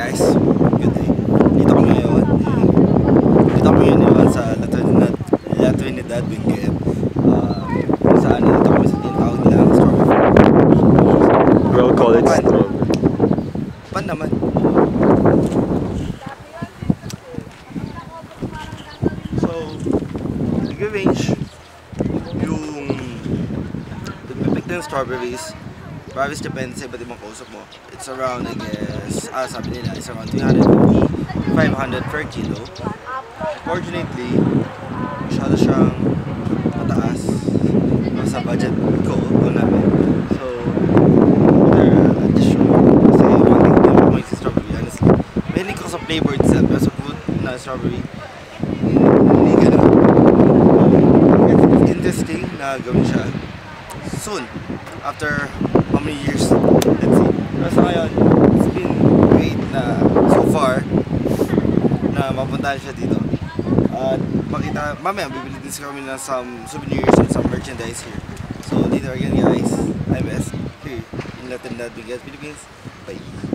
guys, good day. Dito kami ngayon. Dito kami ngayon sa La Trinidad, Benguet. Saan dito kami sa tinatawag nila strawberry. We'll call it strawberry. Pan naman. So, nag-range yung nagpipick ng strawberries. Strawberries depende sa iba't ibang kausap mo. It's around, I guess, sabi nila, it's around 350, 500 per kilo. Fortunately, masyado siyang mataas sa budget ko namin. So, just sure. Kasi one thing din ako sa strawberry, honestly. Mahilig ko sa flavor itself, pero sa fruit na strawberry, hindi ganun. It's interesting na gawin siya soon, after how many years? Let's see. Pero sa ngayon, it's been great na so far na mapuntahan siya dito. At makita, mamaya bibili din kami ng some souvenirs and some merchandise here. So later again guys, I'm S here in La Trinidad, Philippines. Bye!